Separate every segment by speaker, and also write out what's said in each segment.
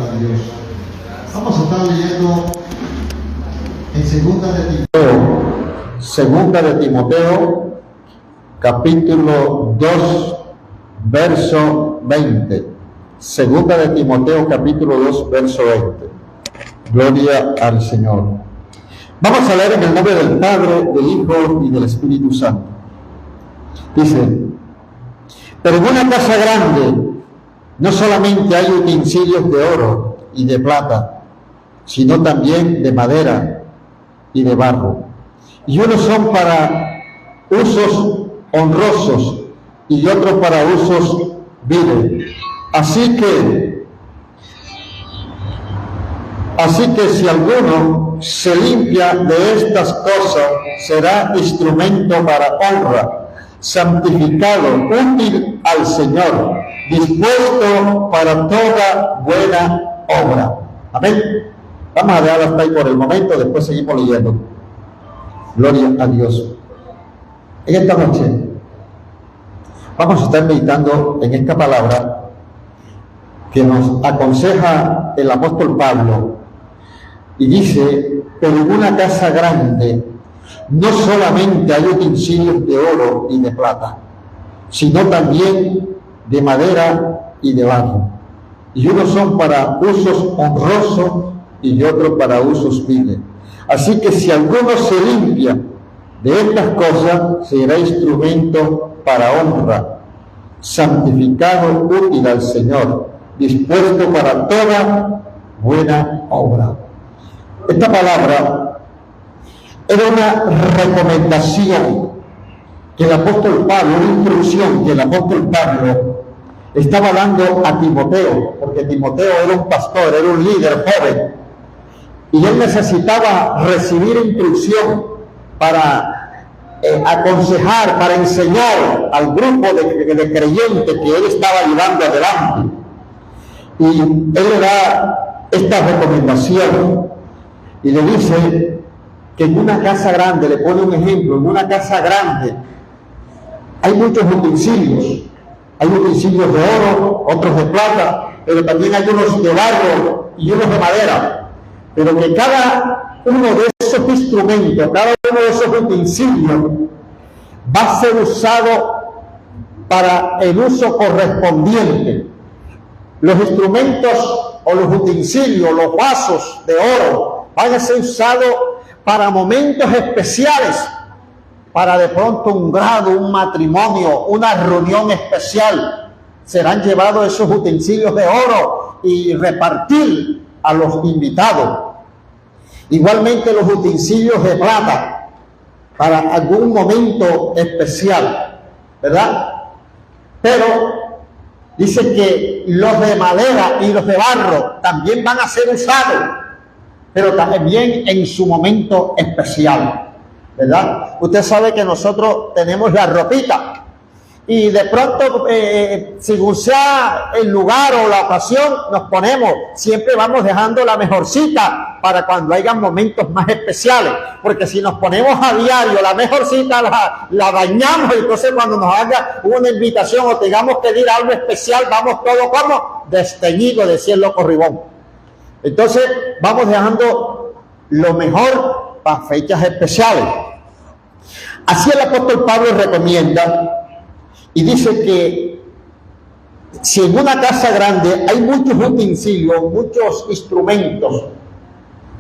Speaker 1: a Dios. Vamos a estar leyendo en Segunda de Timoteo, capítulo 2, verso 20. Segunda de Timoteo, capítulo 2, verso 20. Gloria al Señor. Vamos a leer en el nombre del Padre, del Hijo y del Espíritu Santo. Dice: pero en una casa grande no solamente hay utensilios de oro y de plata, sino también de madera y de barro. Y unos son para usos honrosos y otros para usos viles. Así que si alguno se limpia de estas cosas, será instrumento para honra, santificado, útil al Señor, dispuesto para toda buena obra. Amén. Vamos a dejarlo hasta ahí por el momento, después seguimos leyendo. Gloria a Dios. En esta noche vamos a estar meditando en esta palabra que nos aconseja el apóstol Pablo, y dice: pero en una casa grande no solamente hay utensilios de oro y de plata, sino también de madera y de barro, y unos son para usos honrosos y otros para usos viles. Así que si alguno se limpia de estas cosas, será instrumento para honra, santificado, útil al Señor, dispuesto para toda buena obra. Esta palabra era una recomendación que el apóstol Pablo, una instrucción que el apóstol Pablo estaba dando a Timoteo, porque Timoteo era un pastor, era un líder joven, y él necesitaba recibir instrucción para aconsejar, para enseñar al grupo de creyentes que él estaba llevando adelante. Y él le da esta recomendación y le dice que en una casa grande, le pone un ejemplo, en una casa grande hay muchos utensilios. Hay utensilios de oro, otros de plata, pero también hay unos de barro y unos de madera. Pero que cada uno de esos instrumentos, cada uno de esos utensilios va a ser usado para el uso correspondiente. Los instrumentos o los utensilios, los vasos de oro, van a ser usados para momentos especiales, para de pronto un grado, un matrimonio, una reunión especial. Serán llevados esos utensilios de oro y repartir a los invitados. Igualmente los utensilios de plata para algún momento especial, ¿verdad? Pero dice que los de madera y los de barro también van a ser usados, pero también en su momento especial, ¿verdad? Usted sabe que nosotros tenemos la ropita y de pronto, según sea el lugar o la ocasión, nos ponemos, siempre vamos dejando la mejorcita para cuando haya momentos más especiales, porque si nos ponemos a diario la mejorcita la dañamos, y entonces cuando nos haga una invitación o tengamos que ir a algo especial, vamos todos como desteñidos, decía el loco Ribón. Entonces vamos dejando lo mejor para fechas especiales. Así el apóstol Pablo recomienda y dice que si en una casa grande hay muchos utensilios, muchos instrumentos,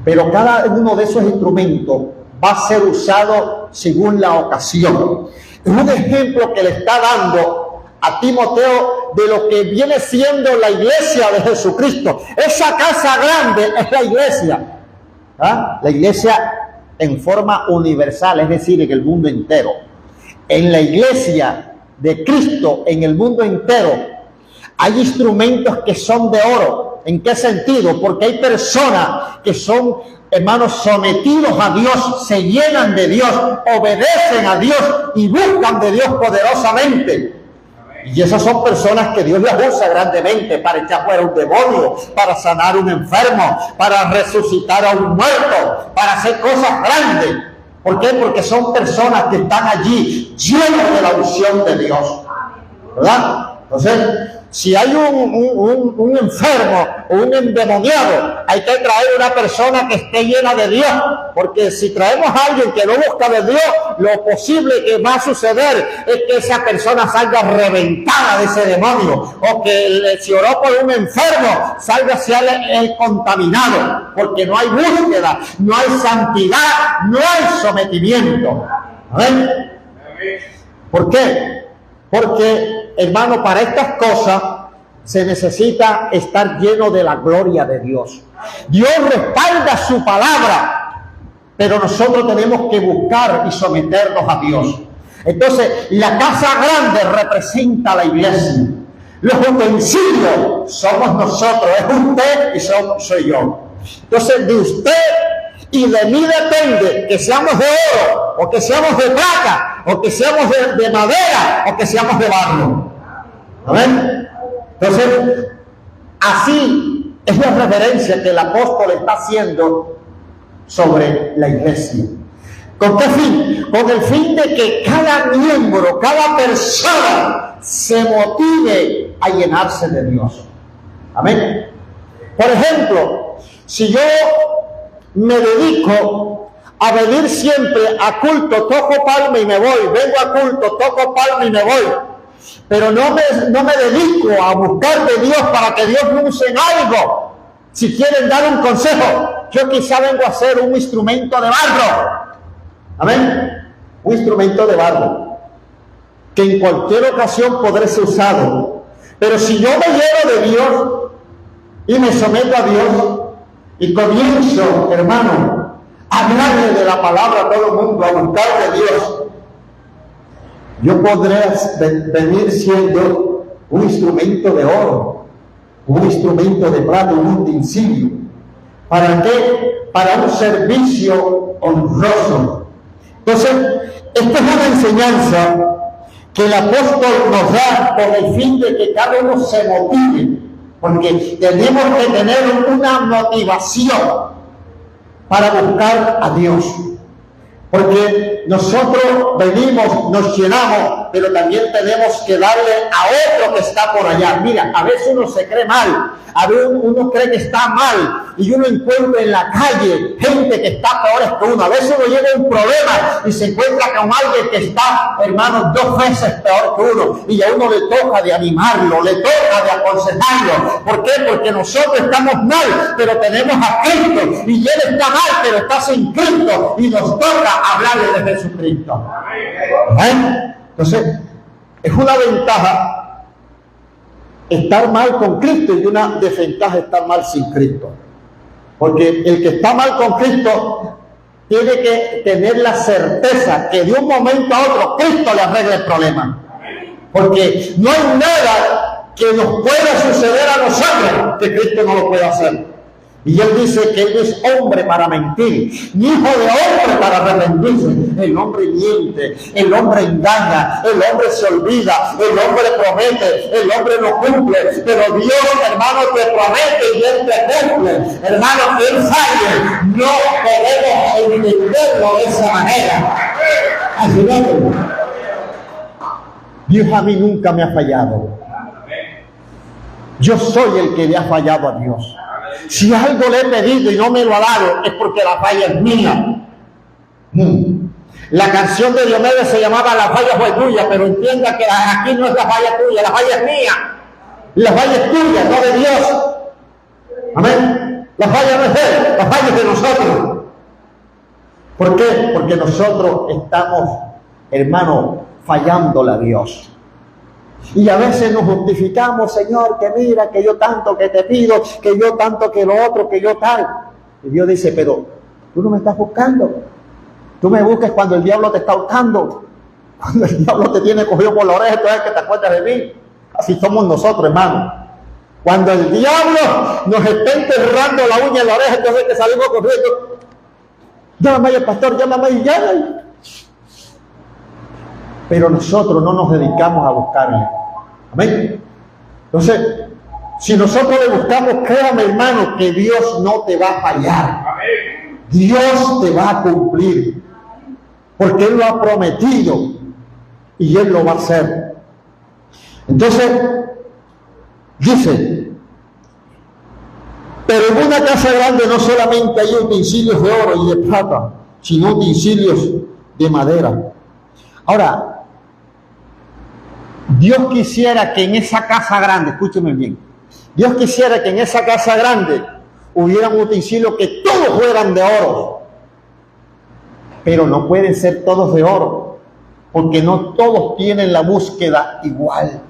Speaker 1: pero cada uno de esos instrumentos va a ser usado según la ocasión. Es un ejemplo que le está dando a Timoteo de lo que viene siendo la iglesia de Jesucristo. Esa casa grande es la iglesia, ¿ah? La iglesia en forma universal, es decir, en el mundo entero. En la iglesia de Cristo, en el mundo entero, hay instrumentos que son de oro. ¿En qué sentido? Porque hay personas que son, hermanos, sometidos a Dios, se llenan de Dios, obedecen a Dios y buscan de Dios poderosamente. Y esas son personas que Dios las usa grandemente para echar fuera un demonio, para sanar a un enfermo, para resucitar a un muerto, para hacer cosas grandes. ¿Por qué? Porque son personas que están allí llenas de la unción de Dios, ¿verdad? Entonces, si hay un enfermo o un endemoniado, hay que traer una persona que esté llena de Dios, porque si traemos a alguien que no busca de Dios, lo posible que va a suceder es que esa persona salga reventada de ese demonio, o que si oró por un enfermo salga hacia el contaminado, porque no hay búsqueda, no hay santidad, no hay sometimiento. ¿Amén? ¿Por qué? Porque, hermano, para estas cosas se necesita estar lleno de la gloria de Dios. Dios respalda su palabra, pero nosotros tenemos que buscar y someternos a Dios. Entonces, la casa grande representa a la iglesia. Los utensilios somos nosotros, es usted y soy yo. Entonces, de usted y de mí depende que seamos de oro, o que seamos de plata, o que seamos de madera, o que seamos de barro. ¿Amén? Entonces, así es la referencia que el apóstol está haciendo sobre la iglesia. ¿Con qué fin? Con el fin de que cada miembro, cada persona se motive a llenarse de Dios. Amén. Por ejemplo, si yo me dedico a venir siempre a culto, toco palma y me voy, vengo a culto, toco palma y me voy, pero no me dedico a buscar de Dios para que Dios me use en algo. Si quieren dar un consejo, yo quizá vengo a ser un instrumento de barro. Amén. Un instrumento de barro que en cualquier ocasión podré ser usado, pero si yo me lleno de Dios y me someto a Dios y comienzo, hermano, a hablarle de la palabra a todo el mundo, a buscar de Dios, yo podré venir siendo un instrumento de oro, un instrumento de plata, un utensilio. ¿Para qué? Para un servicio honroso. Entonces, esta es una enseñanza que el apóstol nos da con el fin de que cada uno se motive, porque tenemos que tener una motivación para buscar a Dios. Porque nosotros venimos, nos llenamos, pero también tenemos que darle a otro que está por allá. Mira, a veces uno se cree mal, a veces uno cree que está mal, y uno encuentra en la calle gente que está peor que uno. A veces uno llega a un problema y se encuentra con alguien que está, hermano, 2 veces peor que uno, y a uno le toca de animarlo, le toca de aconsejarlo. ¿Por qué? Porque nosotros estamos mal, pero tenemos a Cristo, y él está mal, pero está sin Cristo, y nos toca hablarle de Jesucristo. ¿Eh? Entonces, es una ventaja estar mal con Cristo y una desventaja estar mal sin Cristo. Porque el que está mal con Cristo tiene que tener la certeza que de un momento a otro Cristo le arregle el problema. Porque no hay nada que nos pueda suceder a nosotros que Cristo no lo pueda hacer. Y él dice que él no es hombre para mentir, ni hijo de hombre para arrepentirse. El hombre miente, el hombre engaña, el hombre se olvida, el hombre promete, el hombre no cumple. Pero Dios, hermano, te promete y él te cumple. Hermano, él falla. No podemos entenderlo de esa manera. Así es. Dios a mí nunca me ha fallado. Yo soy el que le ha fallado a Dios. Si algo le he pedido y no me lo ha dado, es porque la falla es mía. La canción de Diomedes se llamaba La falla fue tuya, pero entienda que aquí no es la falla tuya, la falla es mía. La falla es tuya, no de Dios. Amén. La falla no es de él, la falla es de nosotros. ¿Por qué? Porque nosotros estamos, hermano, fallándole a Dios. Y a veces nos justificamos, Señor, que mira, que yo tanto que te pido, que yo tanto que lo otro, que yo tal. Y Dios dice, pero tú no me estás buscando. Tú me buscas cuando el diablo te está buscando. Cuando el diablo te tiene cogido por la oreja, entonces que te acuerdas de mí. Así somos nosotros, hermano. Cuando el diablo nos está enterrando la uña en la oreja, entonces que salimos corriendo. Llámame al pastor, llámame y llama. Pero nosotros no nos dedicamos a buscarle. Amén. Entonces, si nosotros le buscamos, créame, hermano, que Dios no te va a fallar. Dios te va a cumplir. Porque Él lo ha prometido y Él lo va a hacer. Entonces, Dice, pero en una casa grande no solamente hay utensilios de oro y de plata, sino utensilios de madera. Ahora, Dios quisiera que en esa casa grande, escúcheme bien, Dios quisiera que en esa casa grande hubieran utensilios que todos fueran de oro, pero no pueden ser todos de oro, porque no todos tienen la búsqueda igual.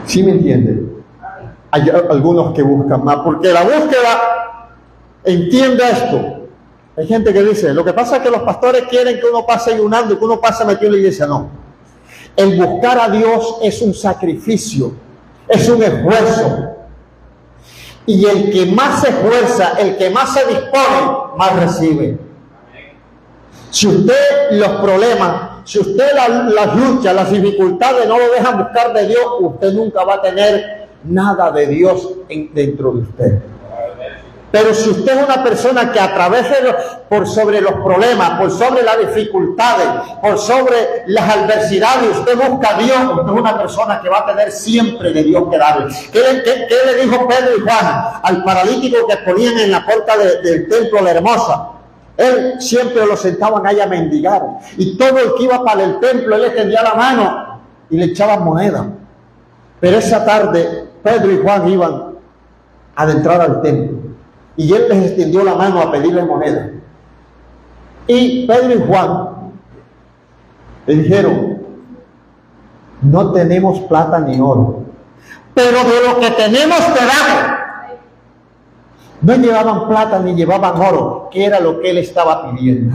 Speaker 1: ¿Sí me entienden? Hay algunos que buscan más, porque la búsqueda, entienda esto. Hay gente que dice, lo que pasa es que los pastores quieren que uno pase ayunando y que uno pase metido en la iglesia. No. El buscar a Dios es un sacrificio, es un esfuerzo. Y el que más se esfuerza, el que más se dispone, más recibe. Si usted los problemas, si usted las luchas, las dificultades no lo dejan buscar de Dios, usted nunca va a tener nada de Dios dentro de usted. Pero si usted es una persona que a través de por sobre los problemas, por sobre las dificultades, por sobre las adversidades, usted busca a Dios, usted es una persona que va a tener siempre de Dios que darle. ¿Qué le dijo Pedro y Juan al paralítico que ponían en la puerta del templo La Hermosa? Él siempre lo sentaban ahí a mendigar. Y todo el que iba para el templo, él le tendía la mano y le echaban moneda. Pero esa tarde, Pedro y Juan iban a adentrar al templo. Y él les extendió la mano a pedirle moneda. Y Pedro y Juan le dijeron, no tenemos plata ni oro, pero de lo que tenemos te damos. No llevaban plata ni llevaban oro, que era lo que él estaba pidiendo.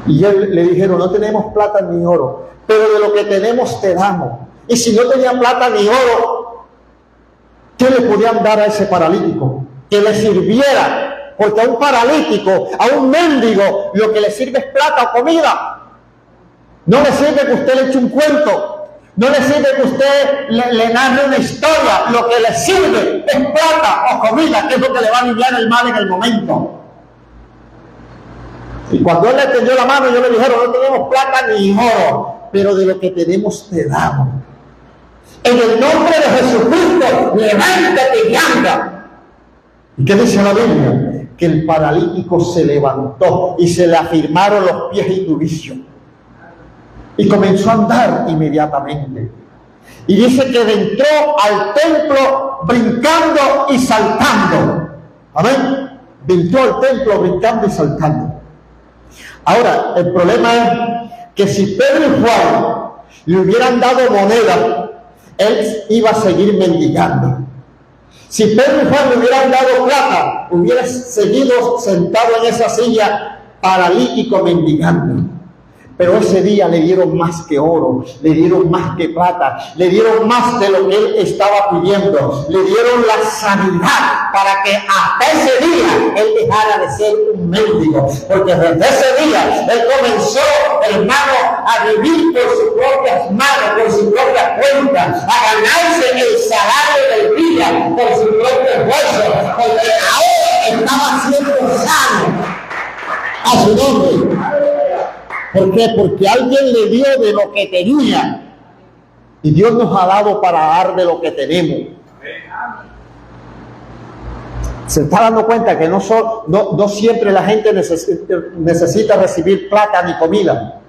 Speaker 1: Y él le dijeron, no tenemos plata ni oro, pero de lo que tenemos te damos. Y si no tenían plata ni oro, ¿qué le podían dar a ese paralítico? Que le sirviera, porque a un paralítico, a un mendigo, lo que le sirve es plata o comida. No le sirve que usted le eche un cuento, no le sirve que usted le narre una historia, lo que le sirve es plata o comida, que es lo que le va a aliviar el mal en el momento. Y cuando él le tendió la mano, yo le dijeron, no tenemos plata ni oro, pero de lo que tenemos te damos. En el nombre de Jesucristo, levántate y anda. ¿Y qué dice la Biblia? Que el paralítico se levantó y se le afirmaron los pies induricios. Y comenzó a andar inmediatamente. Y dice que entró al templo brincando y saltando. Amén. Entró al templo brincando y saltando. Ahora, el problema es que si Pedro y Juan le hubieran dado moneda, él iba a seguir mendigando. Si Pedro y Juan le hubieran dado plata, hubiera seguido sentado en esa silla paralítico mendigando. Pero ese día le dieron más que oro, le dieron más que plata, le dieron más de lo que él estaba pidiendo, le dieron la sanidad para que hasta ese día él dejara de ser un mendigo, porque desde ese día él comenzó, hermano, a vivir por sus propias manos, por su propia cuenta, a ganarse el salario del día por sus propios huesos, porque ahora estaba siendo sano a su nombre. ¿Por qué? Porque alguien le dio de lo que tenía. Y Dios nos ha dado para dar de lo que tenemos. Se está dando cuenta que no siempre la gente necesita recibir plata ni comida.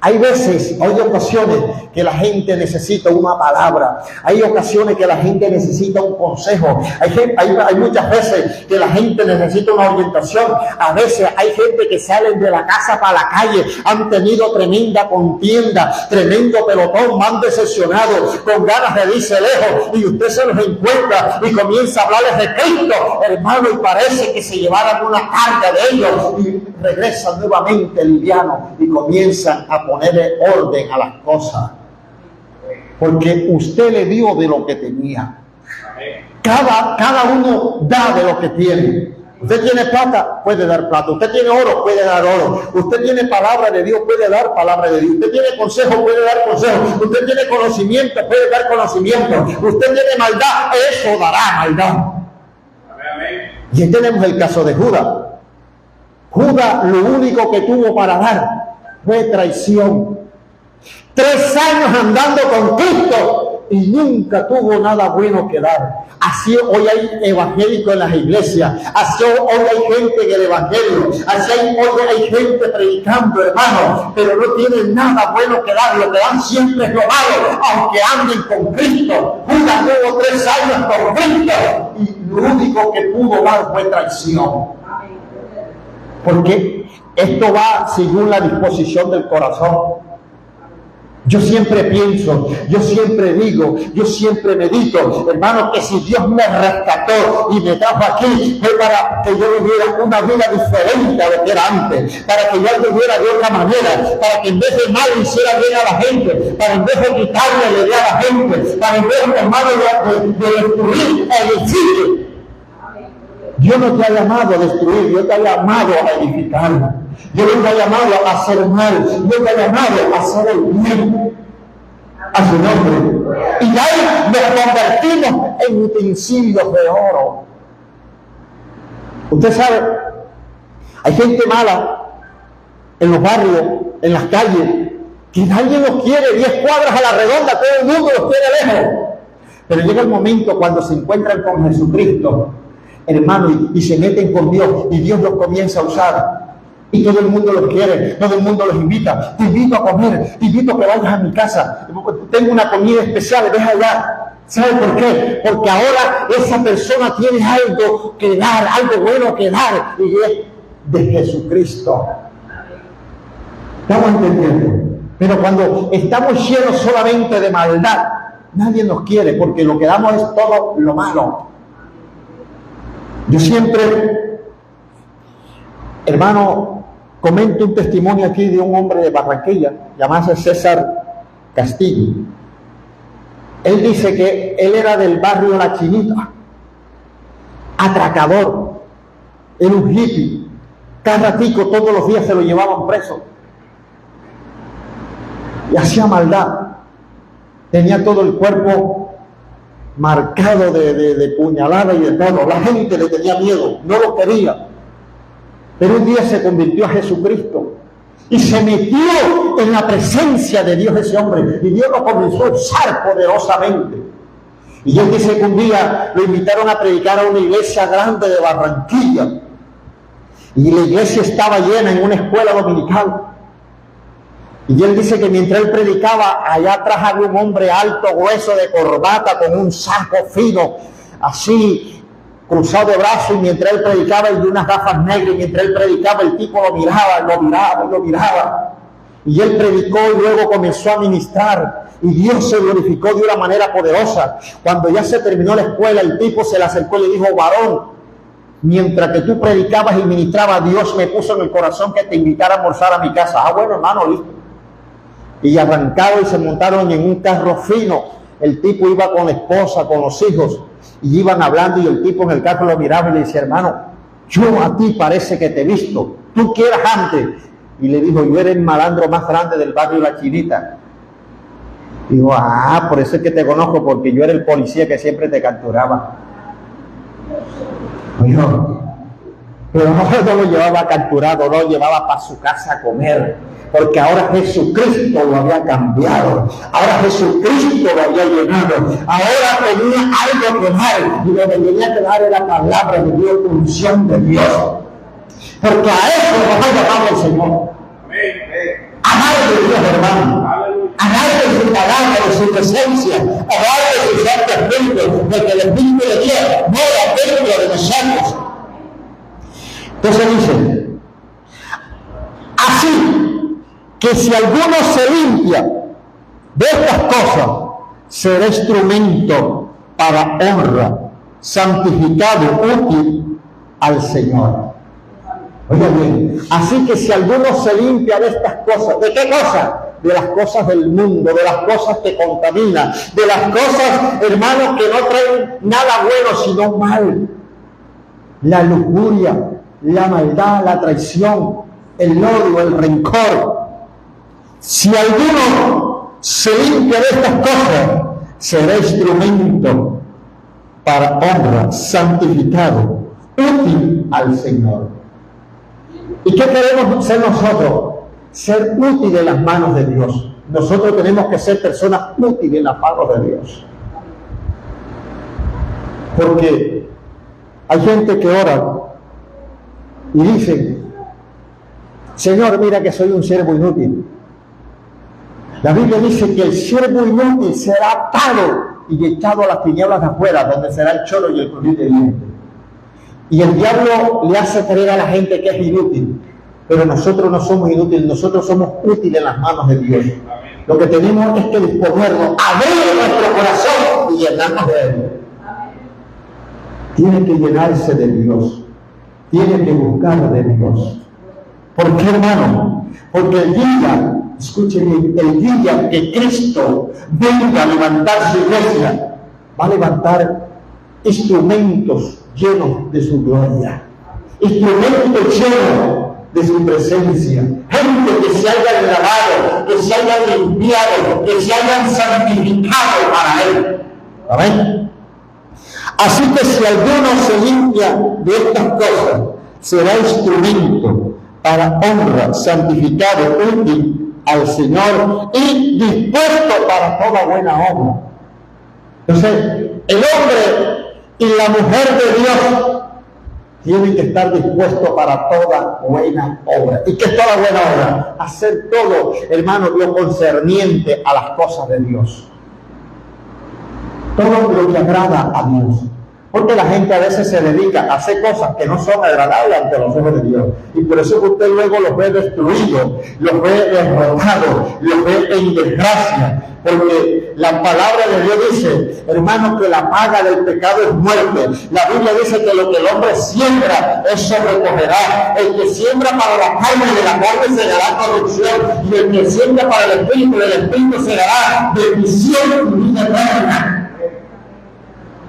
Speaker 1: Hay veces, hay ocasiones que la gente necesita una palabra. Hay ocasiones que la gente necesita un consejo. Hay muchas veces que la gente necesita una orientación. A veces hay gente que salen de la casa para la calle. Han tenido tremenda contienda, tremendo pelotón, van decepcionados, con ganas de irse lejos. Y usted se los encuentra y comienza a hablarles de Cristo, hermano, y parece que se llevaran una carga de ellos. Y regresan nuevamente livianos y comienzan a ponerle orden a las cosas, porque usted le dio de lo que tenía. Cada uno da de lo que tiene. Usted tiene plata, puede dar plata. Usted tiene oro, puede dar oro. Usted tiene palabra de Dios, puede dar palabra de Dios. Usted tiene consejo, puede dar consejo. Usted tiene conocimiento, puede dar conocimiento. Usted tiene maldad, eso dará maldad. Y ahí tenemos el caso de Judas. Judas lo único que tuvo para dar fue traición. 3 años andando con Cristo y nunca tuvo nada bueno que dar. Así hoy hay evangélicos en las iglesias, así hoy hay gente en el evangelio, así hoy hay gente predicando, hermano, pero no tienen nada bueno que dar. Lo que dan siempre es lo malo, aunque anden con Cristo. Judas tuvo 3 años con Cristo y lo único que pudo dar fue traición. Porque esto va según la disposición del corazón. Yo siempre pienso, yo siempre digo, yo siempre medito, hermano, que si Dios me rescató y me trajo aquí, fue para que yo viviera una vida diferente a lo que era antes, para que yo viviera de otra manera, para que en vez de mal hiciera bien a la gente, para en vez de quitarle le dé a la gente, para en vez de, hermano, de destruir, edificar. Dios no te ha llamado a destruir, Dios te ha llamado a edificar. Dios no te ha llamado a hacer mal, Dios te ha llamado a hacer el bien a su nombre. Y ahí nos convertimos en utensilios de oro. Usted sabe, hay gente mala en los barrios, en las calles, que nadie los quiere, 10 cuadras a la redonda, todo el mundo los quiere lejos. Pero llega el momento cuando se encuentran con Jesucristo, hermano, y se meten con Dios, y Dios los comienza a usar. Y todo el mundo los quiere, todo el mundo los invita. Te invito a comer, te invito a que vayas a mi casa. Tengo una comida especial, ves allá. ¿Sabe por qué? Porque ahora esa persona tiene algo que dar, algo bueno que dar, y es de Jesucristo. ¿Estamos entendiendo? Pero cuando estamos llenos solamente de maldad, nadie nos quiere, porque lo que damos es todo lo malo. Yo siempre, hermano, comento un testimonio aquí de un hombre de Barranquilla, llamado César Castillo. Él dice que él era del barrio La Chinita, atracador, era un hippie, cada ratico todos los días se lo llevaban preso y hacía maldad, tenía todo el cuerpo marcado de puñalada y de todo, la gente le tenía miedo, no lo quería. Pero un día se convirtió a Jesucristo y se metió en la presencia de Dios ese hombre, y Dios lo comenzó a usar poderosamente. Y él dice que un día lo invitaron a predicar a una iglesia grande de Barranquilla, y la iglesia estaba llena en una escuela dominical. Y él dice que mientras él predicaba, allá atrás había un hombre alto, grueso, de corbata, con un saco fino, así cruzado de brazos, y mientras él predicaba, y unas gafas negras, y mientras él predicaba, el tipo lo miraba. Y él predicó y luego comenzó a ministrar, y Dios se glorificó de una manera poderosa. Cuando ya se terminó la escuela, el tipo se le acercó y le dijo: varón, mientras que tú predicabas y ministrabas, Dios me puso en el corazón que te invitara a almorzar a mi casa. Ah, bueno, hermano, listo. Y arrancaron y se montaron en un carro fino. El tipo iba con la esposa, con los hijos, y iban hablando, y el tipo en el carro lo miraba y le decía: hermano, yo a ti parece que te he visto, tú que eras antes. Y le dijo: yo era el malandro más grande del barrio La Chinita. Digo: ah, por eso es que te conozco, porque yo era el policía que siempre te capturaba. Dijo, pero no lo llevaba capturado, no lo llevaba para su casa a comer, porque ahora Jesucristo lo había cambiado, ahora Jesucristo lo había llenado, ahora tenía algo que dar, y lo que tenía que dar era la palabra de Dios, la unción de Dios, porque a eso nos ha llamado el Señor. Amar de Dios, hermano, amar de su palabra, de su presencia, amar de su santo espíritu, de que el Espíritu de Dios mora dentro de nosotros. Entonces dice: así que si alguno se limpia de estas cosas, será instrumento para honra, santificado, útil al Señor. Oiga bien, así que si alguno se limpia de estas cosas, ¿de qué cosas? De las cosas del mundo, de las cosas que contaminan, de las cosas, hermanos, que no traen nada bueno sino mal. La lujuria, la maldad, la traición, el odio, el rencor. Si alguno se limpia de estas cosas, será instrumento para honra, santificado, útil al Señor. ¿Y qué queremos ser nosotros? Ser útiles en las manos de Dios. nosotros tenemos que ser personas útiles en las manos de Dios. Porque hay gente que ora y dice: Señor, mira que soy un siervo inútil. La Biblia dice que el siervo inútil será atado y echado a las tinieblas de afuera, donde será el choro y el crujir de dientes. Y el diablo le hace creer a la gente que es inútil, pero nosotros no somos inútiles, nosotros somos útiles en las manos de Dios. Lo que tenemos es que disponernos, abrir nuestro corazón y llenarnos de Él. Tiene que llenarse de Dios, tiene que buscar de Dios. ¿Por qué, hermano? Porque el día, escuchen, el día que Cristo venga a levantar su iglesia, va a levantar instrumentos llenos de su gloria, instrumentos llenos de su presencia, gente que se hayan lavado, que se hayan limpiado, que se hayan santificado para Él. ¿Amén? Así que si alguno se limpia de estas cosas, será instrumento para honra, santificado, útil al Señor y dispuesto para toda buena obra. Entonces, el hombre y la mujer de Dios tienen que estar dispuestos para toda buena obra. ¿Y qué es toda buena obra? Hacer todo, hermano, lo concerniente a las cosas de Dios. Todo lo que agrada a Dios. Porque la gente a veces se dedica a hacer cosas que no son agradables ante los ojos de Dios. Y por eso usted luego los ve destruidos, los ve derrotados, los ve en desgracia. Porque la palabra de Dios dice, hermano, que la paga del pecado es muerte. La Biblia dice que lo que el hombre siembra, eso recogerá. El que siembra para la carne, de la carne segará corrupción. Y el que siembra para el espíritu segará bendición y vida eterna.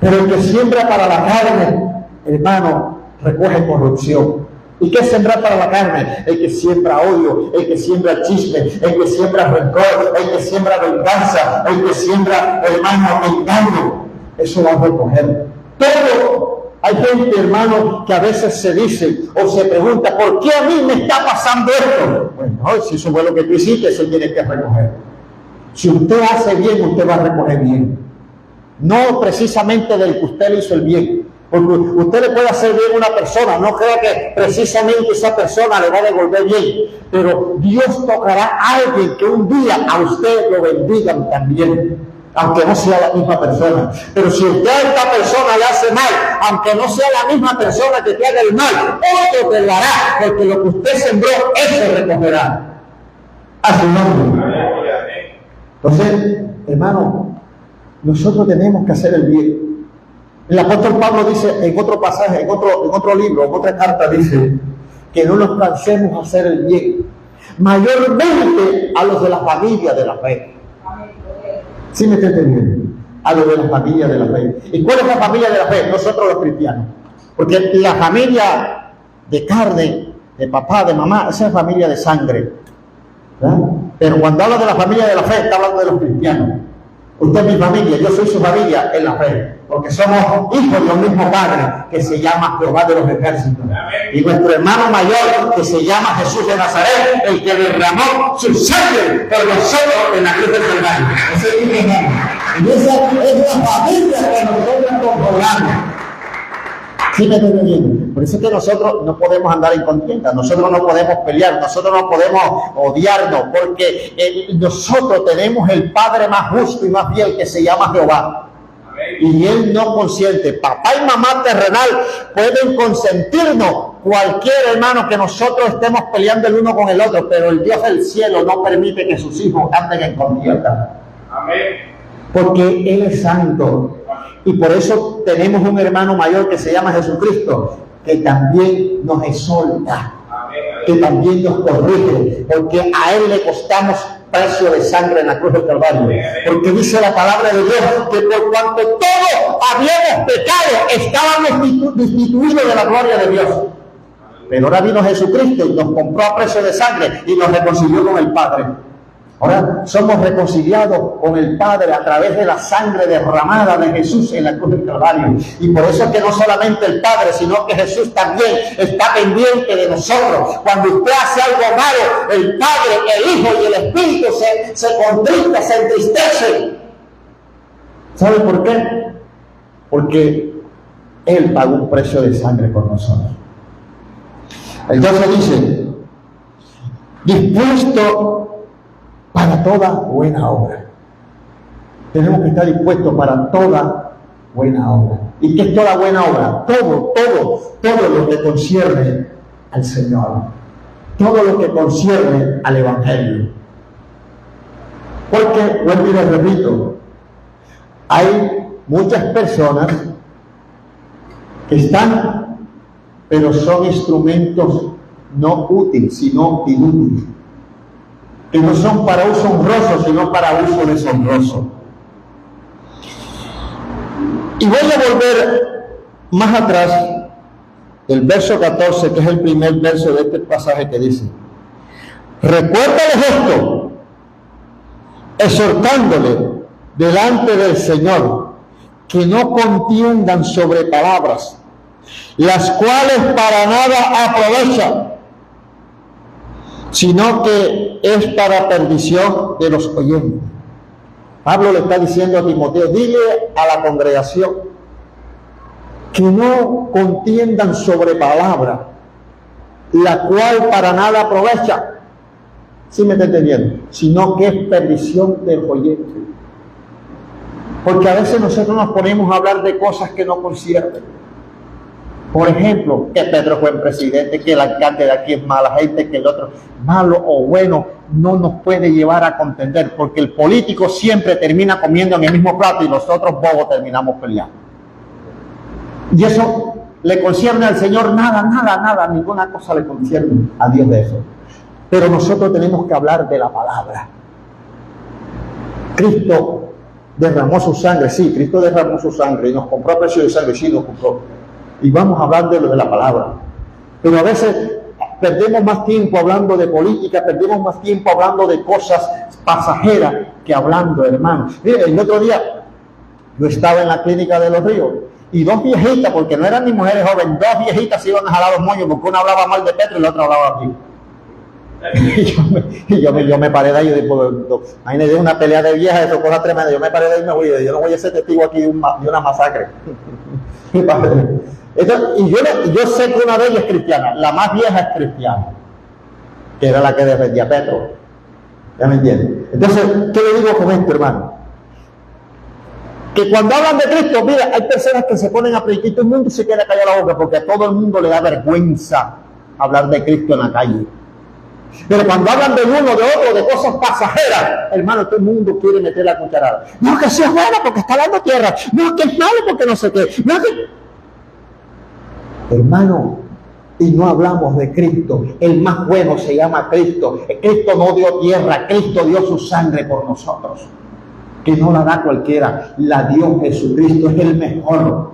Speaker 1: Pero el que siembra para la carne, hermano, recoge corrupción. ¿Y qué es sembrar para la carne? El que siembra odio, el que siembra chisme, el que siembra rencor, el que siembra venganza, el que siembra, hermano, engaño. Eso va a recoger. Todo. Hay gente, hermano, que a veces se dice o se pregunta: ¿por qué a mí me está pasando esto? Bueno, si eso fue lo que tú hiciste, eso tiene que recoger. Si usted hace bien, usted va a recoger bien. No precisamente del que usted le hizo el bien, porque usted le puede hacer bien a una persona, no crea que precisamente esa persona le va a devolver bien, pero Dios tocará a alguien que un día a usted lo bendigan también, aunque no sea la misma persona. Pero si usted a esta persona le hace mal, aunque no sea la misma persona que te haga el mal, otro te lo hará, porque lo que usted sembró, eso recogerá a su nombre. Entonces, hermano, nosotros tenemos que hacer el bien. El apóstol Pablo dice en otro pasaje, en otro libro, en otra carta, dice que no nos cansemos de hacer el bien, mayormente a los de la familia de la fe. ¿Sí me está entendiendo? A los de la familia de la fe. ¿Y cuál es la familia de la fe? Nosotros los cristianos. Porque la familia de carne, de papá, de mamá, esa es familia de sangre, ¿verdad? Pero cuando habla de la familia de la fe, está hablando de los cristianos. Usted es mi familia, yo soy su familia en la fe, porque somos hijos de un mismo Padre que se llama Jehová de los ejércitos. Y nuestro hermano mayor que se llama Jesús de Nazaret, el que derramó su sangre por nosotros en la cruz del Calvario. Ese es mi hermano. Y esa es la familia que nosotros controlamos. ¿Sí me estoy entendiendo? Por eso es que nosotros no podemos andar en contienda, nosotros no podemos pelear, nosotros no podemos odiarnos, porque nosotros tenemos el Padre más justo y más fiel que se llama Jehová. Y Él no consiente. Papá y mamá terrenal pueden consentirnos cualquier hermano que nosotros estemos peleando el uno con el otro, pero el Dios del cielo no permite que sus hijos anden en contienda. Amén. Porque Él es santo. Y por eso tenemos un hermano mayor que se llama Jesucristo, que también nos exhorta, que también nos corrige, porque a Él le costamos precio de sangre en la cruz del Calvario. Porque dice la palabra de Dios que por cuanto todos habíamos pecado, estábamos destituidos de la gloria de Dios. Pero ahora vino Jesucristo y nos compró a precio de sangre y nos reconcilió con el Padre. Ahora somos reconciliados con el Padre a través de la sangre derramada de Jesús en la cruz del Calvario. Y por eso es que no solamente el Padre, sino que Jesús también está pendiente de nosotros. Cuando usted hace algo malo, el Padre, el Hijo y el Espíritu se contritan, se entristecen. ¿Sabe por qué? Porque Él pagó un precio de sangre por nosotros. Entonces dice, dispuesto para toda buena obra. Tenemos que estar dispuestos para toda buena obra. ¿Y qué es toda buena obra? Todo lo que concierne al Señor. Todo lo que concierne al Evangelio. Porque, vuelvo y les repito, hay muchas personas que están, pero son instrumentos no útiles, sino inútiles. Que no son para uso honroso, sino para uso deshonroso. Y voy a volver más atrás del verso 14, que es el primer verso de este pasaje, que dice: recuérdales esto, exhortándole delante del Señor, que no contiendan sobre palabras, las cuales para nada aprovechan, sino que es para perdición de los oyentes. Pablo le está diciendo a Timoteo, dile a la congregación que no contiendan sobre palabra, la cual para nada aprovecha, ¿sí me está entendiendo? Sino que es perdición de los oyentes. Porque a veces nosotros nos ponemos a hablar de cosas que no conciernen. Por ejemplo, que Pedro fue presidente, que el alcalde de aquí es mala gente, que el otro malo o bueno, no nos puede llevar a contender, porque el político siempre termina comiendo en el mismo plato y nosotros bobos terminamos peleando. Y eso le concierne al Señor nada, ninguna cosa le concierne a Dios de eso. Pero nosotros tenemos que hablar de la palabra. Cristo derramó su sangre, sí, Cristo derramó su sangre y nos compró a precio de sangre, sí, nos compró. Y vamos a hablar de lo de la palabra. Pero a veces perdemos más tiempo hablando de política, perdemos más tiempo hablando de cosas pasajeras que hablando, hermanos. El otro día yo estaba en la clínica de Los Ríos y dos viejitas, porque no eran ni mujeres jóvenes, dos viejitas se iban a jalar los moños porque una hablaba mal de Petro y la otra hablaba así. Y yo me paré de ahí, imagínate una pelea de viejas, eso cosa tremenda. Yo me paré de ahí y me voy, yo no voy a ser testigo aquí de una masacre. Y yo sé que una de ellas es cristiana, la más vieja es cristiana, que era la que defendía a Petro. ¿Ya me entienden? Entonces, ¿qué le digo con esto, hermano? Que cuando hablan de Cristo, mira, hay personas que se ponen a predicar y todo el mundo se queda callado la boca, porque a todo el mundo le da vergüenza hablar de Cristo en la calle. Pero cuando hablan de uno, de otro, de cosas pasajeras, hermano, todo el mundo quiere meter la cucharada. No, que sea bueno porque está dando tierra. No, que es malo porque no sé qué. No, que... Hermano, y no hablamos de Cristo. El más bueno se llama Cristo. Cristo no dio tierra, Cristo dio su sangre por nosotros, que no la da cualquiera, la dio Jesucristo. Es el mejor,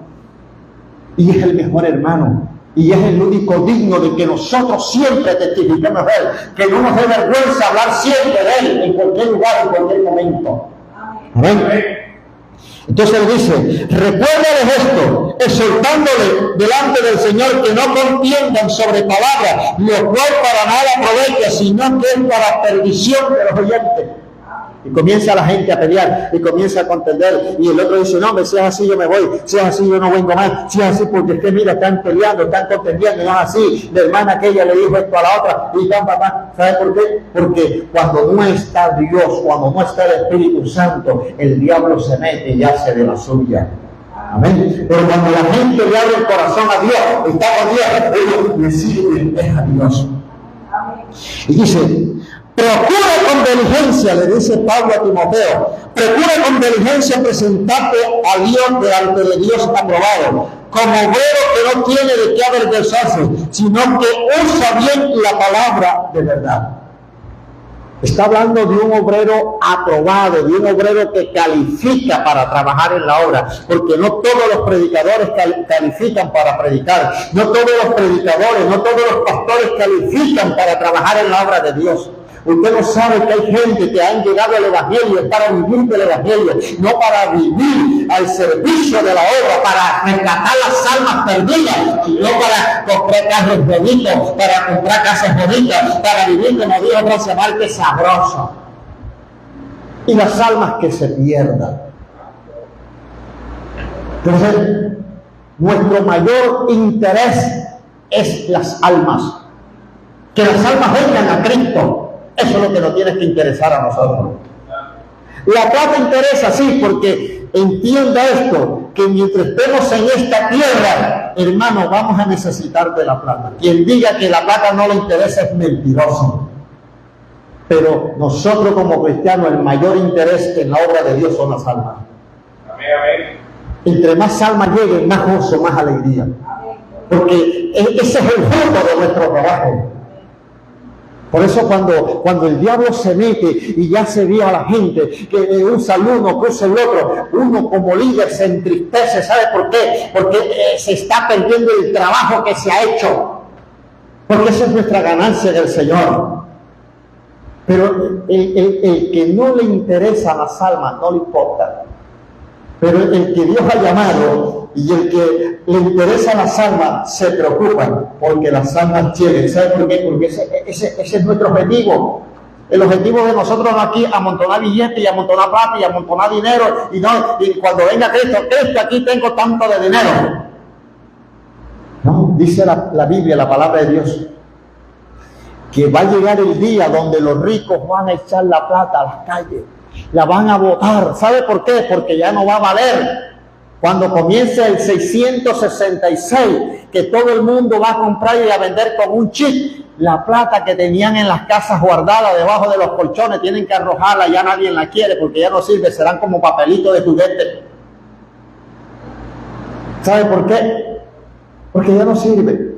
Speaker 1: y es el mejor, hermano, y es el único digno de que nosotros siempre testifiquemos de Él, que no nos dé vergüenza hablar siempre de Él, en cualquier lugar, en cualquier momento. Amén. Entonces él dice, recuérdales esto, exhortándole delante del Señor que no contiendan sobre palabras, lo cual para nada aprovecha, sino que es para perdición de los oyentes. Y comienza la gente a pelear, y comienza a contender, y el otro dice, no, si es así yo me voy, si es así yo no vengo más, si es así porque es que mira, están peleando, están contendiendo, y no es así, la hermana aquella le dijo esto a la otra, y tan papá, ¿sabe por qué? Porque cuando no está Dios, cuando no está el Espíritu Santo, el diablo se mete y hace de la suya. Amén. Pero cuando la gente le abre el corazón a Dios, está con Dios, ellos le sirven a Dios. Y dice, procura con diligencia, le dice Pablo a Timoteo, procura con diligencia presentarte a Dios delante de Dios aprobado, como obrero que no tiene de qué avergonzarse, sino que usa bien la palabra de verdad. Está hablando de un obrero aprobado, de un obrero que califica para trabajar en la obra, porque no todos los predicadores califican para predicar, no todos los predicadores, no todos los pastores califican para trabajar en la obra de Dios. Usted no sabe que hay gente que han llegado al Evangelio para vivir del Evangelio, no para vivir al servicio de la obra, para rescatar las almas perdidas, y no para comprar carros bonitos, para comprar casas bonitas, para vivir, como dijo Rosemar, que sabroso. Y las almas que se pierdan. Entonces, nuestro mayor interés es las almas. Que las almas vengan a Cristo. Eso es lo que nos tiene que interesar a nosotros. La plata interesa, sí, porque entienda esto, que mientras estemos en esta tierra, hermano, vamos a necesitar de la plata. Quien diga que la plata no le interesa es mentiroso. Pero nosotros como cristianos, el mayor interés en la obra de Dios son las almas. Amén, amén. Entre más almas lleguen, más gozo, más alegría. Porque ese es el fruto de nuestro trabajo. Por eso cuando el diablo se mete y ya se ve a la gente que usa el uno, que usa el otro, uno como líder se entristece. ¿Sabe por qué? Porque se está perdiendo el trabajo que se ha hecho. Porque esa es nuestra ganancia del Señor. Pero el que no le interesa a las almas, no le importa. Pero el que Dios ha llamado y el que le interesa a las almas, se preocupan porque las almas lleguen. ¿Sabe por qué? Porque ese es nuestro objetivo. El objetivo de nosotros no aquí amontonar billetes y amontonar plata y amontonar dinero. Y cuando venga Cristo, aquí tengo tanto de dinero. No, dice la Biblia, la palabra de Dios, que va a llegar el día donde los ricos van a echar la plata a las calles, la van a botar. ¿Sabe por qué? Porque ya no va a valer. Cuando comience el 666, que todo el mundo va a comprar y a vender con un chip, la plata que tenían en las casas guardada debajo de los colchones, tienen que arrojarla, ya nadie la quiere porque ya no sirve, serán como papelitos de juguete. ¿Sabe por qué? Porque ya no sirve.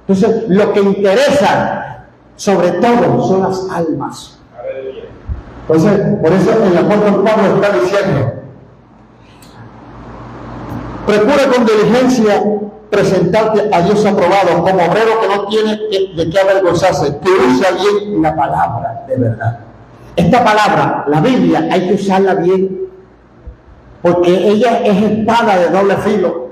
Speaker 1: Entonces, lo que interesa sobre todo son las almas. Entonces, por eso el apóstol Pablo está diciendo: procura con diligencia presentarte a Dios aprobado, como obrero que no tiene de qué avergonzarse, que usa bien la palabra de verdad. Esta palabra, la Biblia, hay que usarla bien, porque ella es espada de doble filo.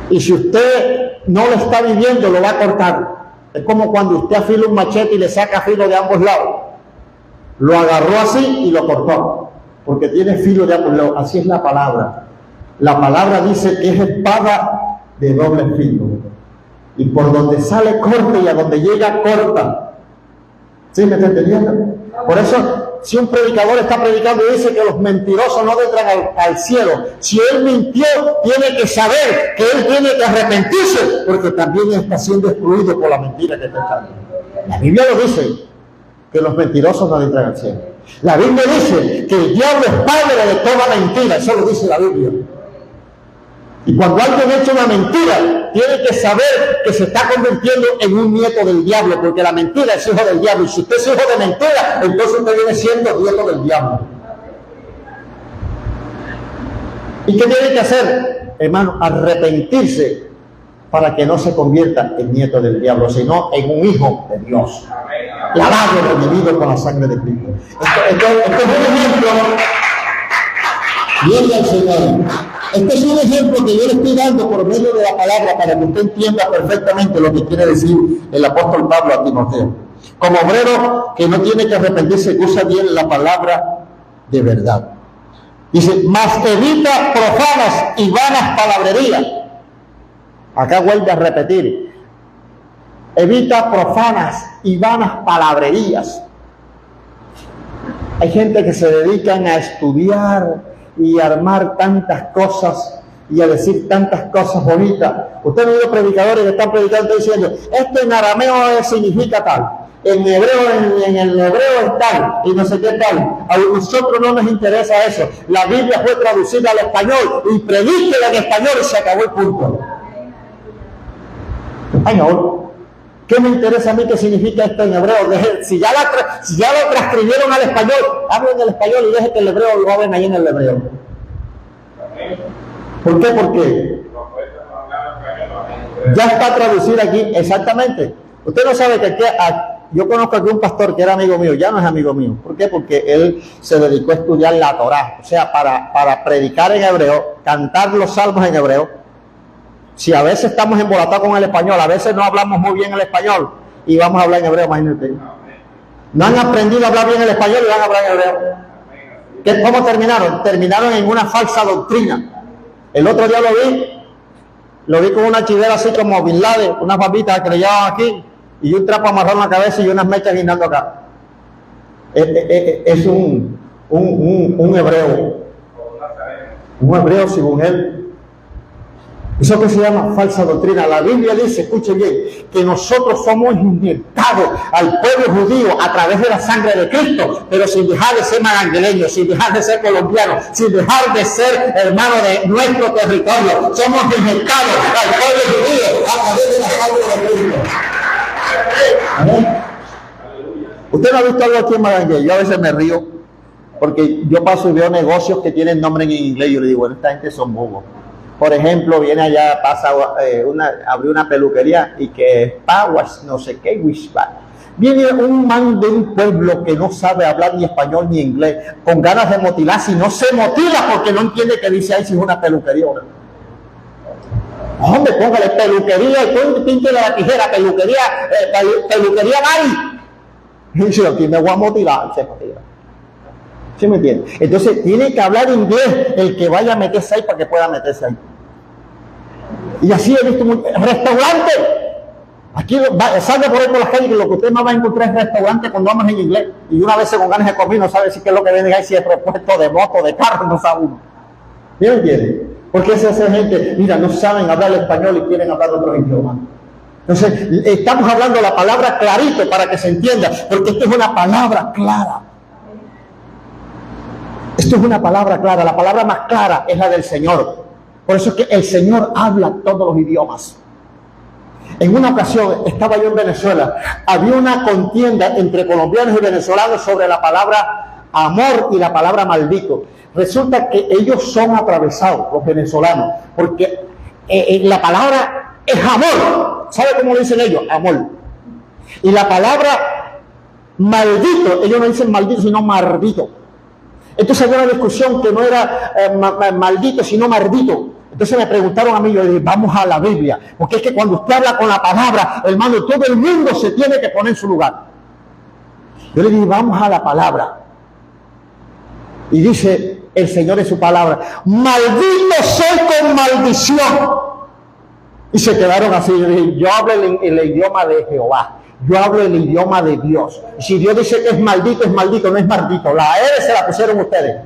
Speaker 1: Y si usted no lo está viviendo, lo va a cortar. Es como cuando usted afila un machete y le saca filo de ambos lados. Lo agarró así y lo cortó, porque tiene filo de ambos lados. Así es la palabra. La palabra dice que es espada de doble filo. Y por donde sale corta y a donde llega corta. ¿Sí me está entendiendo? Por eso, si un predicador está predicando y dice que los mentirosos no entran al cielo, si él mintió, tiene que saber que él tiene que arrepentirse, porque también está siendo excluido por la mentira que está echando. La Biblia lo dice, que los mentirosos no entran al cielo. La Biblia dice que el diablo es padre de toda mentira, eso lo dice la Biblia. Y cuando alguien echa una mentira, tiene que saber que se está convirtiendo en un nieto del diablo, porque la mentira es hijo del diablo. Y si usted es hijo de mentira, entonces usted viene siendo nieto del diablo. ¿Y qué tiene que hacer, hermano? Arrepentirse para que no se convierta en nieto del diablo, sino en un hijo de Dios. Lavado y redimido con la sangre de Cristo. Esto es un ejemplo. Gloria al Señor. Este es un ejemplo que yo le estoy dando por medio de la palabra para que usted entienda perfectamente lo que quiere decir el apóstol Pablo a Timoteo. Como obrero que no tiene que arrepentirse, que usa bien la palabra de verdad. Dice, mas evita profanas y vanas palabrerías. Acá vuelve a repetir. Evita profanas y vanas palabrerías. Hay gente que se dedican a estudiar y armar tantas cosas y a decir tantas cosas bonitas. Usted ha oído predicadores que están predicando diciendo, esto en arameo significa tal, en hebreo, en el hebreo es tal, y no sé qué tal. A nosotros no nos interesa eso. La Biblia fue traducida al español y predíquela en español y se acabó el punto. Español. ¿Qué me interesa a mí qué significa esto en hebreo? Si ya lo transcribieron al español, hablen el español y dejen que el hebreo lo hablen ahí en el hebreo. ¿Por qué? Porque ya está traducido aquí, exactamente. Usted no sabe que yo conozco aquí un pastor que era amigo mío, ya no es amigo mío. ¿Por qué? Porque él se dedicó a estudiar la Torá, o sea, para predicar en hebreo, cantar los salmos en hebreo. Si a veces estamos embolatados con el español, a veces no hablamos muy bien el español y vamos a hablar en hebreo, imagínate. No han aprendido a hablar bien el español y van a hablar en hebreo. ¿Cómo terminaron? Terminaron en una falsa doctrina. El otro día lo vi con una chivera así como Bin Laden, unas papitas que le llevaban aquí y un trapo amarrado en la cabeza y unas mechas guindando acá. Es un hebreo. Un hebreo según él. Eso que se llama falsa doctrina. La Biblia dice, escuchen bien, que nosotros somos inyectados al pueblo judío a través de la sangre de Cristo, pero sin dejar de ser marangueleños, sin dejar de ser colombianos, sin dejar de ser hermanos de nuestro territorio. Somos inyectados al pueblo judío a través de la sangre de Cristo. ¿Amén? Usted no ha visto algo aquí en Marangué. Yo a veces me río porque yo paso y veo negocios que tienen nombre en inglés y yo le digo, bueno, esta gente son bobos. Por ejemplo, viene allá, pasa abrió una peluquería y que Paguas, no sé qué, Wishback. Viene un man de un pueblo que no sabe hablar ni español ni inglés, con ganas de motilarse y no se motila porque no entiende que dice ahí si es una peluquería. Hombre, póngale peluquería, píntele la tijera, peluquería Mari. Y dice, aquí me voy a motilar, se motila. ¿Sí me entiende? Entonces tiene que hablar inglés el que vaya a meterse ahí para que pueda meterse ahí. Y así he visto restaurantes. Aquí salga por ahí por la calle que lo que usted más va a encontrar es restaurantes con nombres en inglés. Y una vez con ganas de comer no sabe si qué es lo que viene ahí, si es propuesto de moto, de carro, no sabe uno. ¿Sí me entiende? Porque esa gente, mira, no saben hablar el español y quieren hablar otros idiomas. Entonces, estamos hablando la palabra clarito para que se entienda, porque esto es una palabra clara. Esto es una palabra clara, la palabra más clara es la del Señor. Por eso es que el Señor habla todos los idiomas. En una ocasión, estaba yo en Venezuela, había una contienda entre colombianos y venezolanos sobre la palabra amor y la palabra maldito. Resulta que ellos son atravesados, los venezolanos, porque la palabra es amor. ¿Sabe cómo lo dicen ellos? Amor. Y la palabra maldito, ellos no dicen maldito, sino mardito. Entonces había una discusión que no era maldito, sino mardito. Entonces me preguntaron a mí, yo le dije, vamos a la Biblia. Porque es que cuando usted habla con la palabra, hermano, todo el mundo se tiene que poner en su lugar. Yo le dije, vamos a la palabra. Y dice el Señor en su palabra, maldito soy con maldición. Y se quedaron así. Yo dije, yo hablo el idioma de Jehová. Yo hablo el idioma de Dios. Y si Dios dice que es maldito, no es maldito. La R se la pusieron ustedes.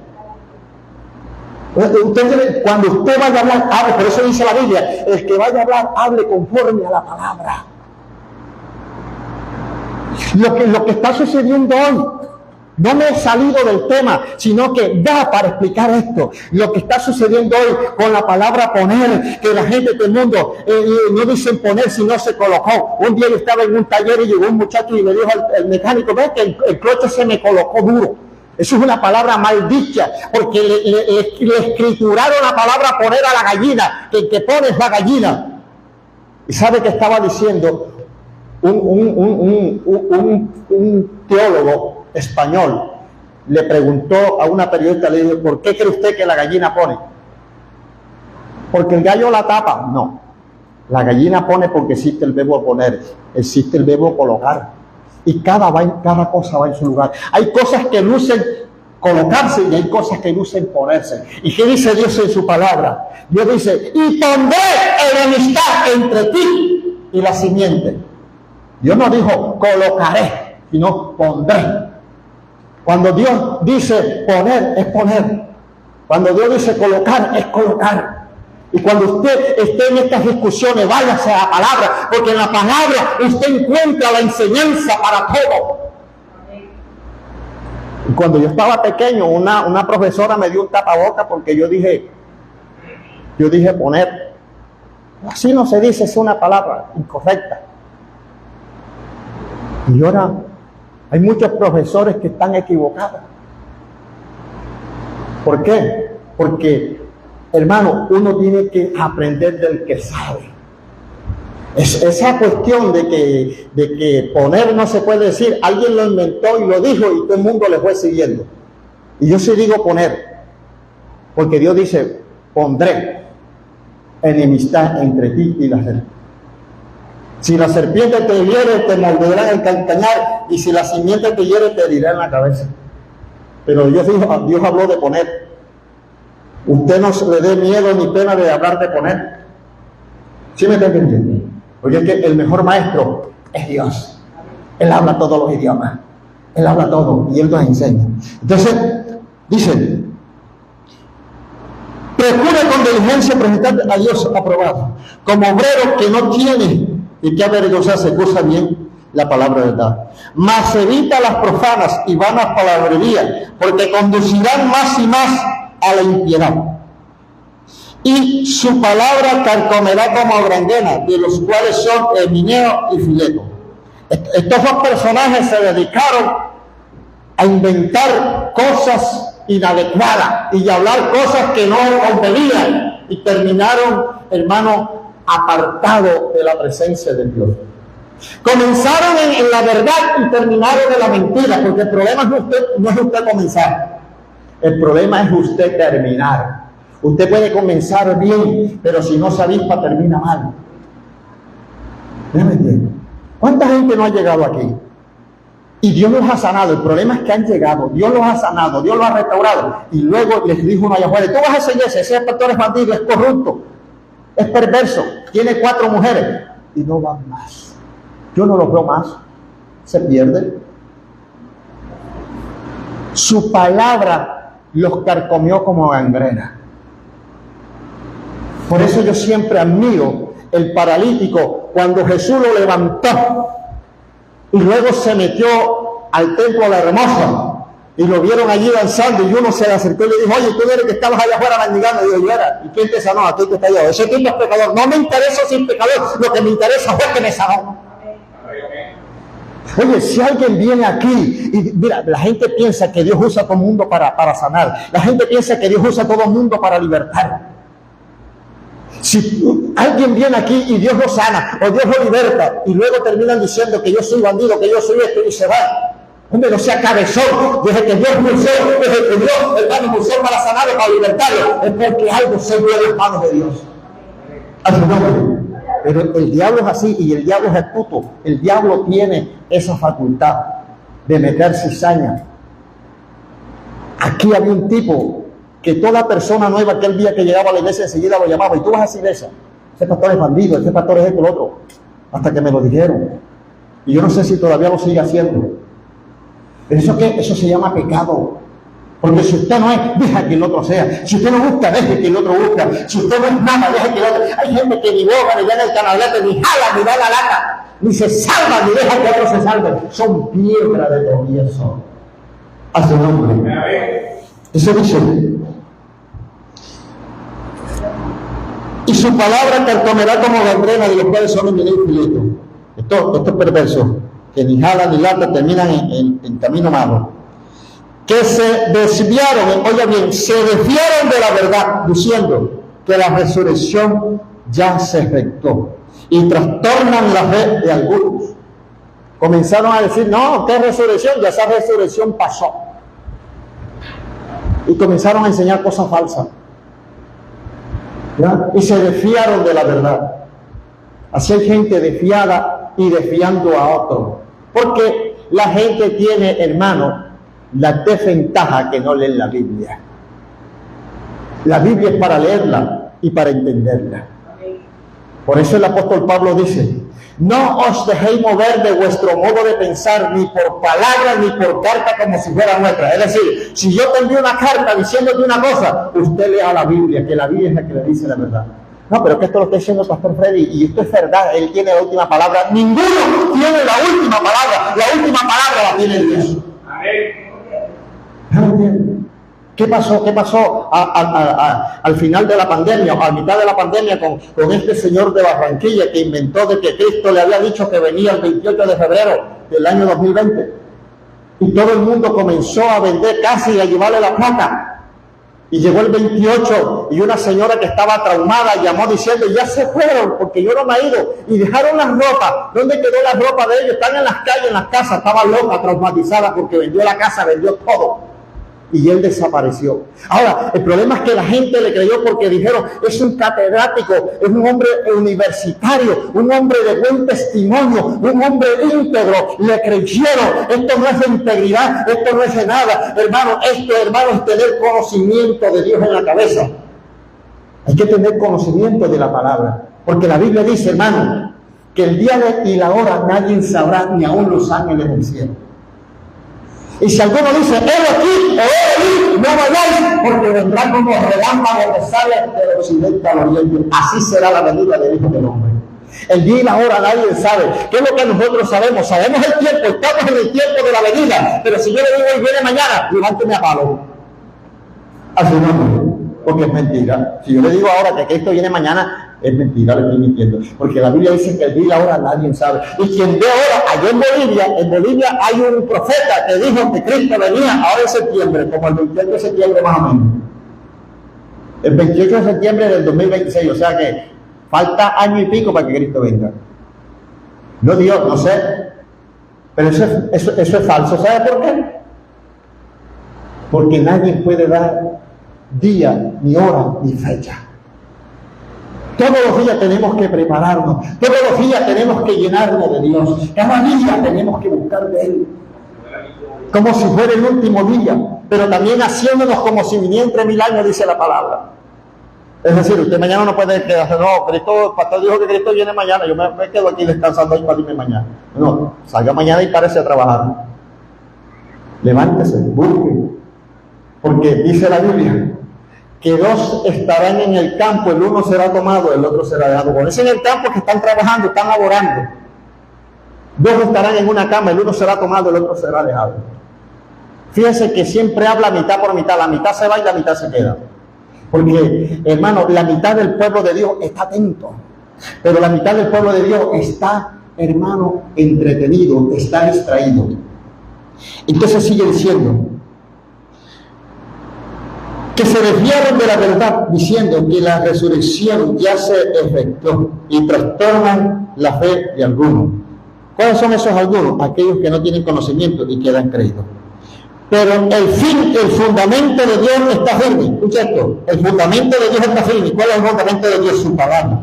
Speaker 1: Cuando usted vaya a hablar, hable, por eso dice la Biblia, el que vaya a hablar, hable conforme a la palabra. Lo que está sucediendo hoy, no me he salido del tema, sino que da para explicar esto. Lo que está sucediendo hoy con la palabra poner, que la gente del mundo no dicen poner, sino se colocó. Un día yo estaba en un taller y llegó un muchacho y le dijo al mecánico, ve que el cloche se me colocó duro. Eso es una palabra mal dicha, porque le escrituraron la palabra poner a la gallina, que el que pone es la gallina. ¿Y sabe qué estaba diciendo? Un teólogo español le preguntó a una periodista, le dijo, ¿por qué cree usted que la gallina pone? ¿Porque el gallo la tapa? No. La gallina pone porque existe el verbo poner, existe el verbo colocar. Y cada cosa va en su lugar. Hay cosas que lucen colocarse y hay cosas que lucen ponerse. ¿Y qué dice Dios en su palabra? Dios dice, y pondré enemistad entre ti y la simiente. Dios no dijo colocaré, sino pondré. Cuando Dios dice poner, es poner. Cuando Dios dice colocar, es colocar. Y cuando usted esté en estas discusiones, váyase a la palabra, porque en la palabra usted encuentra la enseñanza para todo. Y cuando yo estaba pequeño, una profesora me dio un tapaboca porque yo dije poner. Así no se dice, es una palabra incorrecta. Y ahora hay muchos profesores que están equivocados. ¿Por qué? Porque, hermano, uno tiene que aprender del que sabe. Esa cuestión de que poner no se puede decir, alguien lo inventó y lo dijo y todo el mundo le fue siguiendo. Y yo sí digo poner, porque Dios dice, pondré enemistad entre ti y la serpiente. Si la serpiente te hiere, te morderá en el calcañar, y si la simiente te hiere, te herirá en la cabeza. Pero Dios habló de poner. Usted no le dé miedo ni pena de hablar de poner. ¿Sí me está entendiendo? Porque es que el mejor maestro es Dios. Él habla todos los idiomas. Él habla todo y Él nos enseña. Entonces, dice, procura con diligencia presentarte a Dios aprobado, como obrero que no tiene y que avergonzarse, cursa bien la palabra de verdad. Mas evita las profanas y vanas palabrerías, porque conducirán más y más a la impiedad. Y su palabra carcomerá como granguena, de los cuales son Emineo y Fileto. Estos dos personajes se dedicaron a inventar cosas inadecuadas y a hablar cosas que no convenían, y terminaron, hermano, apartados de la presencia de Dios. Comenzaron en la verdad y terminaron en la mentira, porque el problema no es usted comenzar, el problema es usted terminar. Usted puede comenzar bien, pero si no se avispa, termina mal. ¿Me entiende? ¿Cuánta gente no ha llegado aquí? Y Dios los ha sanado. El problema es que han llegado, Dios los ha sanado, Dios los ha restaurado, y luego les dijo uno allá afuera, tú vas a esa iglesia, ese pastor es bandido, es corrupto, es perverso, tiene 4 mujeres, y no van más. Yo no los veo más. Se pierden. Su palabra los carcomió como gangrena. Por eso yo siempre admiro el paralítico cuando Jesús lo levantó y luego se metió al templo de la Hermosa y lo vieron allí danzando, y uno se le acercó y le dijo, oye, tú eres que estabas allá afuera mendigando. Y yo era, ¿y quién te sanó? Aquel que está allá. Ese tipo es pecador. No me interesa si es pecador, lo que me interesa fue que me sanó. Oye, si alguien viene aquí y mira, la gente piensa que Dios usa a todo el mundo para sanar. La gente piensa que Dios usa a todo el mundo para libertar. Si alguien viene aquí y Dios lo sana o Dios lo liberta y luego terminan diciendo que yo soy bandido, que yo soy esto, y se va. Hombre, no sea cabezón. Desde que Dios usó, desde que Dios, hermano, usó para sanarlo, para libertarlo, es porque algo se dio en las manos de Dios. A su nombre. Pero el diablo es así, y el diablo es astuto. El diablo tiene esa facultad de meter cizaña. Aquí había un tipo que toda persona nueva aquel día que llegaba a la iglesia enseguida lo llamaba, y tú vas a esa iglesia, ese pastor es bandido, ese pastor es esto, lo otro, hasta que me lo dijeron. Y yo no sé si todavía lo sigue haciendo. Pero eso se llama pecado. Porque si usted no es, deja que el otro sea. Si usted no busca, deje que el otro busca. Si usted no es nada, deje que el otro. Hay gente que ni boga, ni gana el canalete, ni jala, ni da la lata, ni se salva, ni deja que otros se salven. Son piedra de tropiezo. A su nombre. Eso dice. Y su palabra carcomerá como gangrena, de los cuales son Emineo y Fileto. Estos perversos, que ni jalan ni lata, terminan en camino malo. Que se desviaron, oiga bien, se desviaron de la verdad, diciendo que la resurrección ya se efectuó, y trastornan la fe de algunos. Comenzaron a decir, no, ¿qué resurrección? Ya esa resurrección pasó. Y comenzaron a enseñar cosas falsas. ¿Ya? Y se desviaron de la verdad. Así hay gente desviada y desviando a otro. Porque la gente tiene, hermano, la desventaja que no leen la Biblia. La Biblia es para leerla y para entenderla. Por eso el apóstol Pablo dice, no os dejéis mover de vuestro modo de pensar, ni por palabras ni por carta como si fuera nuestra. Es decir, si yo te envío una carta diciéndote una cosa, usted lea la Biblia, que la Biblia es la que le dice la verdad. No, pero que esto lo está diciendo el pastor Freddy, y esto es verdad, él tiene la última palabra. Ninguno tiene la última palabra, la última palabra la tiene Dios. Amén. ¿Qué pasó al final de la pandemia, o a mitad de la pandemia, con este señor de Barranquilla que inventó de que Cristo le había dicho que venía el 28 de febrero del año 2020? Y todo el mundo comenzó a vender casi y a llevarle la plata. Y llegó el 28 y una señora que estaba traumada llamó diciendo, ya se fueron porque yo no me he ido. Y dejaron las ropas. ¿Dónde quedó la ropa de ellos? Están en las calles, en las casas. Estaba loca, traumatizada porque vendió la casa, vendió todo. Y él desapareció. Ahora, el problema es que la gente le creyó porque dijeron, es un catedrático, es un hombre universitario, un hombre de buen testimonio, un hombre íntegro. Le creyeron. Esto no es de integridad, esto no es de nada. Hermano, esto, hermano, es tener conocimiento de Dios en la cabeza. Hay que tener conocimiento de la palabra. Porque la Biblia dice, hermano, que el día y la hora nadie sabrá, ni aun los ángeles del cielo. Y si alguno dice, aquí o allí, no vayáis, porque vendrá como relámpago que sale del occidente al oriente. Así será la venida del Hijo del Hombre. El día y la hora nadie sabe. ¿Qué es lo que nosotros sabemos? Sabemos el tiempo, estamos en el tiempo de la venida. Pero si yo le digo, hoy viene mañana, levánteme a palo. Así no, porque es mentira. Si yo le digo ahora que Cristo viene mañana, es mentira, le estoy mintiendo. Porque la Biblia dice que el día y la hora nadie sabe. Y quien ve ahora, allá en Bolivia hay un profeta que dijo que Cristo venía ahora en septiembre, como el 28 de septiembre más o menos. El 28 de septiembre del 2026, o sea que falta año y pico para que Cristo venga. No Dios, no sé. Pero eso es falso. ¿Sabe por qué? Porque nadie puede dar día, ni hora, ni fecha. Todos los días tenemos que prepararnos, todos los días tenemos que llenarnos de Dios, cada día tenemos que buscar de Él, como si fuera el último día, pero también haciéndonos como si viniera entre 1000 años, dice la palabra. Es decir, usted mañana no puede quedarse, no, Cristo, el pastor dijo que Cristo viene mañana, yo me quedo aquí descansando ahí para irme mañana. No, salga mañana y párese a trabajar. Levántese, busque, porque dice la Biblia que 2 estarán en el campo, el uno será tomado, el otro será dejado. Con eso en el campo que están trabajando, están laborando. 2 estarán en una cama, el uno será tomado, el otro será dejado. Fíjense que siempre habla mitad por mitad, la mitad se va y la mitad se queda. Porque, hermano, la mitad del pueblo de Dios está atento, pero la mitad del pueblo de Dios está, hermano, entretenido, está distraído. Entonces sigue diciendo que se desviaron de la verdad diciendo que la resurrección ya se efectuó y trastornan la fe de algunos. ¿Cuáles son esos algunos? Aquellos que no tienen conocimiento y quedan creídos. Pero el fundamento de Dios está firme. Escucha esto, el fundamento de Dios está firme. ¿Cuál es el fundamento de Dios? Su palabra.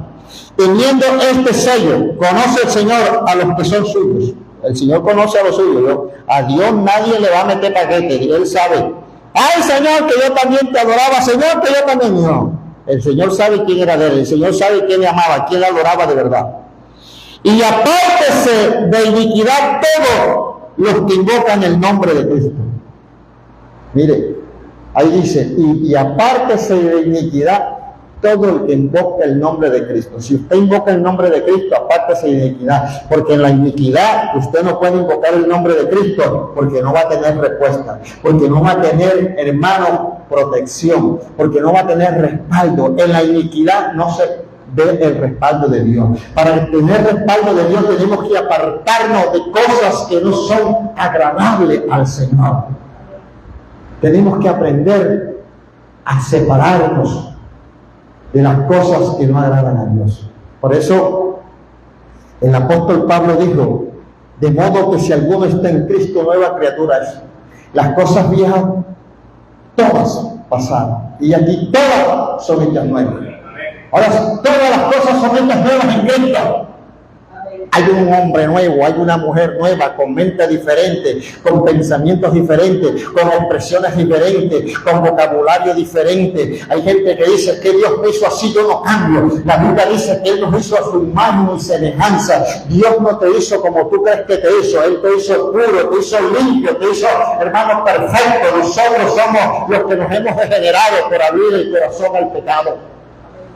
Speaker 1: Teniendo este sello, conoce el Señor a los que son suyos. El Señor conoce a los suyos. A Dios nadie le va a meter paquete, Él sabe. Ay, Señor, que yo también te adoraba, Señor, que yo también no. El Señor sabe quién era de Él, el Señor sabe quién le amaba, quién le adoraba de verdad. Y apártese de iniquidad todos los que invocan el nombre de Cristo. Mire, ahí dice, y apártese de iniquidad todo el que invoca el nombre de Cristo. Si usted invoca el nombre de Cristo, apártese de iniquidad, porque en la iniquidad usted no puede invocar el nombre de Cristo, porque no va a tener respuesta, porque no va a tener, hermano, protección, porque no va a tener respaldo. En la iniquidad no se ve el respaldo de Dios. Para tener respaldo de Dios tenemos que apartarnos de cosas que no son agradables al Señor. Tenemos que aprender a separarnos de las cosas que no agradan a Dios. Por eso el apóstol Pablo dijo, de modo que si alguno está en Cristo, nueva criatura es. Las cosas viejas todas pasaron y aquí todas son hechas nuevas. Ahora todas las cosas son hechas nuevas en Cristo. Hay un hombre nuevo, hay una mujer nueva, con mente diferente, con pensamientos diferentes, con expresiones diferentes, con vocabulario diferente. Hay gente que dice que Dios me hizo así, yo no cambio. La Biblia dice que Él nos hizo a su imagen y semejanza. Dios no te hizo como tú crees que te hizo. Él te hizo puro, te hizo limpio, te hizo, hermano, perfecto. Nosotros somos los que nos hemos degenerado por abrir el corazón al pecado.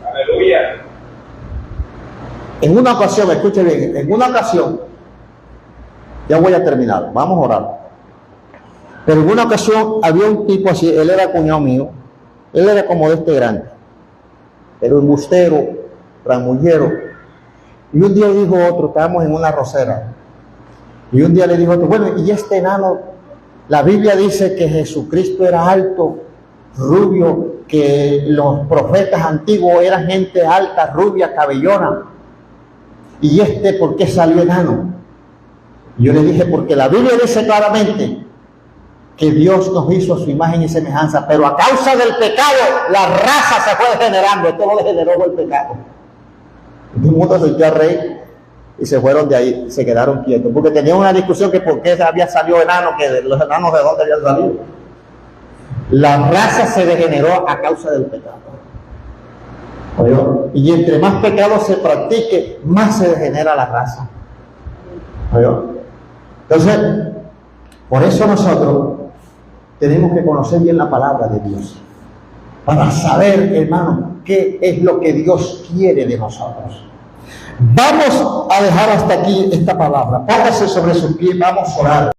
Speaker 2: Aleluya.
Speaker 1: En una ocasión, escuche bien, en una ocasión, ya voy a terminar, vamos a orar. Pero en una ocasión había un tipo así, él era cuñado mío, él era como de este grande, pero embustero, tramullero. Y un día dijo otro, estábamos en una rosera, y un día le dijo otro, bueno, y este enano, la Biblia dice que Jesucristo era alto, rubio, que los profetas antiguos eran gente alta, rubia, cabellona. ¿Y por qué salió enano? Yo le dije, porque la Biblia dice claramente que Dios nos hizo a su imagen y semejanza, pero a causa del pecado, la raza se fue degenerando. Esto lo degeneró el pecado. Todo el mundo se echó a reír y se fueron de ahí, se quedaron quietos, porque tenían una discusión que por qué había salido enano, que los enanos de dónde habían salido. La raza se degeneró a causa del pecado. ¿Oyó? Y entre más pecado se practique, más se degenera la raza. ¿Oyó? Entonces, por eso nosotros tenemos que conocer bien la palabra de Dios, para saber, hermano, qué es lo que Dios quiere de nosotros. Vamos a dejar hasta aquí esta palabra. Póngase sobre sus pies, vamos a orar.